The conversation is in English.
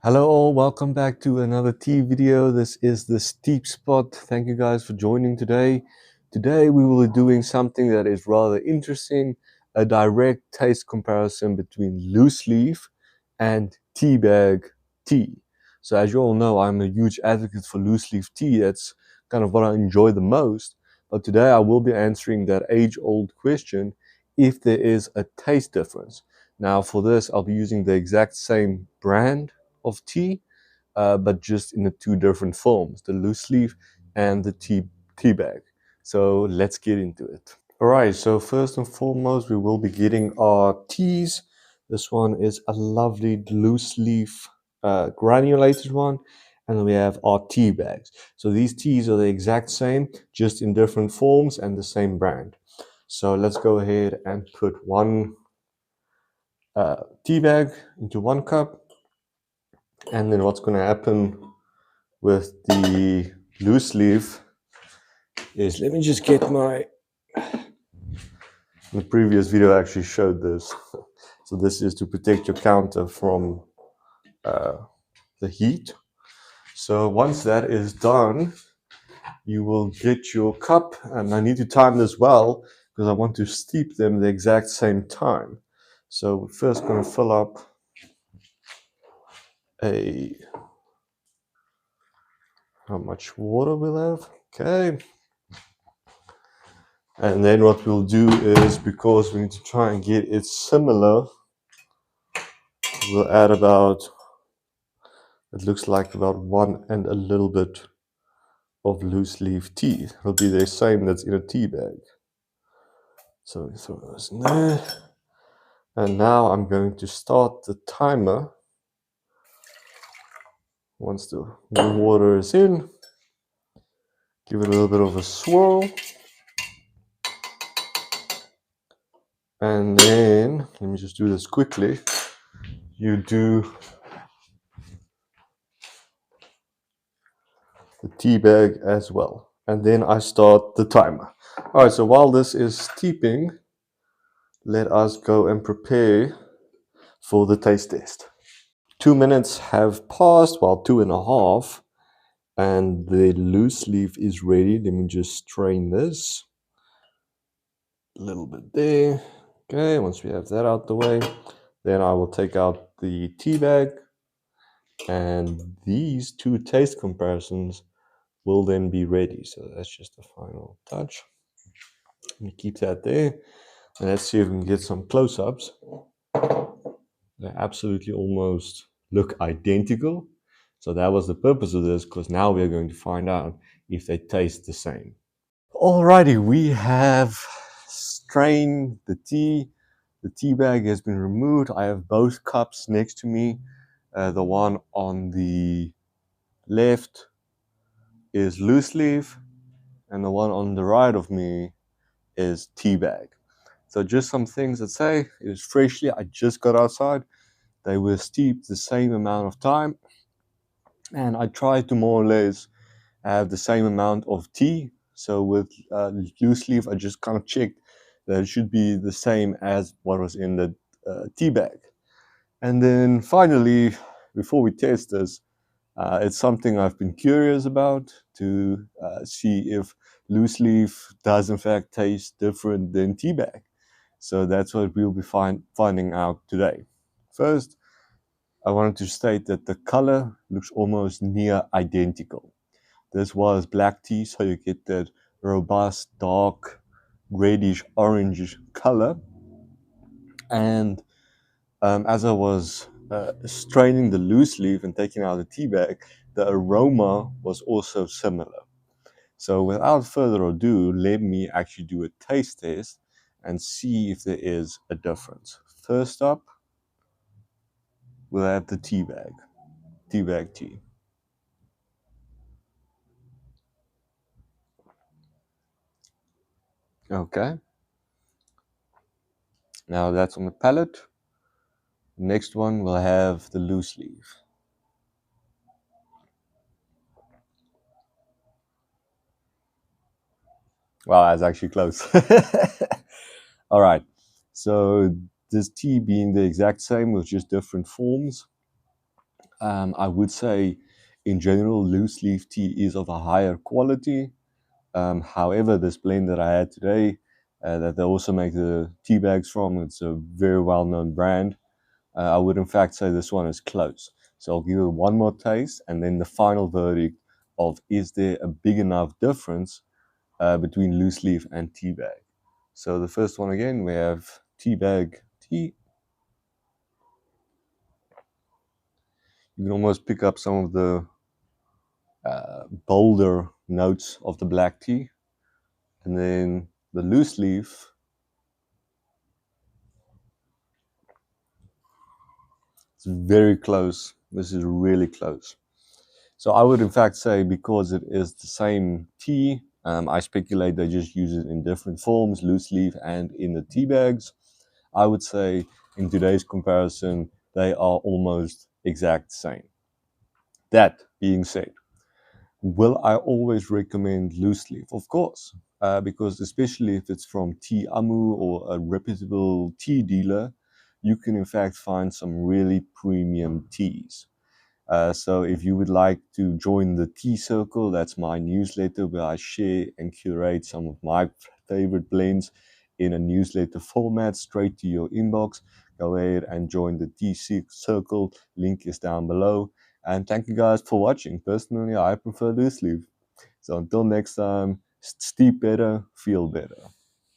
Hello all, welcome back to another tea video. This is the Steep Spot. Thank you guys for joining today. Today we will be doing something that is rather interesting, a direct taste comparison between loose leaf and tea bag tea. So as you all know, I'm a huge advocate for loose leaf tea. That's kind of what I enjoy the most. But today I will be answering that age-old question, if there is a taste difference. Now for this, I'll be using the exact same brand of tea, but just in the two different forms, the loose leaf and the tea bag. So let's get into it. All right, so first and foremost, we will be getting our teas. This one is a lovely loose leaf granulated one, and then we have our tea bags. So these teas are the exact same, just in different forms and the same brand. So let's go ahead and put one tea bag into one cup. And then what's going to happen with the loose leaf is, let me just get my, the previous video actually showed this. So this is to protect your counter from the heat. So once that is done, you will get your cup, and I need to time this well because I want to steep them the exact same time. So we're first going to fill up how much water we'll have. Okay. And then what we'll do is, because we need to try and get it similar, we'll add about, it looks like about one and a little bit of loose leaf tea. It'll be the same that's in a tea bag. So we throw those in there. And now I'm going to start the timer. Once the water is in, give it a little bit of a swirl. And then, let me just do this quickly. You do the tea bag as well. And then I start the timer. All right, so while this is steeping, let us go and prepare for the taste test. 2 minutes have passed, well, 2.5, and the loose leaf is ready. Let me just strain this a little bit there. Okay, once we have that out the way, then I will take out the tea bag, and these two taste comparisons will then be ready. So that's just the final touch. Let me keep that there, and let's see if we can get some close-ups. They absolutely almost look identical. So that was the purpose of this, because now we're going to find out if they taste the same. Alrighty, we have strained the tea. The tea bag has been removed. I have both cups next to me. The one on the left is loose leaf, and the one on the right of me is tea bag. So just some things that say it is freshly, I just got outside. They were steeped the same amount of time, and I tried to more or less have the same amount of tea. So with loose leaf, I just kind of checked that it should be the same as what was in the tea bag. And then finally, before we test this, it's something I've been curious about, to see if loose leaf does in fact taste different than tea bag. So that's what we'll be finding out today. First, I wanted to state that the color looks almost near identical. This was black tea, so you get that robust, dark, reddish, orange color. And as I was straining the loose leaf and taking out the tea bag, the aroma was also similar. So without further ado, let me actually do a taste test and see if there is a difference. First up, we'll have the tea bag tea. Okay. Now that's on the palate. Next one, we'll have the loose leaf. Wow, that's actually close. All right. So this tea being the exact same with just different forms. I would say, in general, loose leaf tea is of a higher quality. However, this blend that I had today, that they also make the tea bags from, it's a very well-known brand. I would in fact say this one is close. So I'll give it one more taste, and then the final verdict of is there a big enough difference between loose leaf and tea bag. So the first one again, we have tea bag tea. You can almost pick up some of the bolder notes of the black tea. And then the loose leaf, it's very close. This is really close. So I would in fact say, because it is the same tea, I speculate they just use it in different forms, loose leaf and in the tea bags. I would say in today's comparison, they are almost exact same. That being said, will I always recommend loose leaf? Of course, because especially if it's from Tea Amu or a reputable tea dealer, you can in fact find some really premium teas. So if you would like to join the Tea Circle, that's my newsletter where I share and curate some of my favorite blends in a newsletter format straight to your inbox. Go ahead and join the Tea Circle. Link is down below. And thank you guys for watching. Personally, I prefer loose leaf. So until next time, steep better, feel better.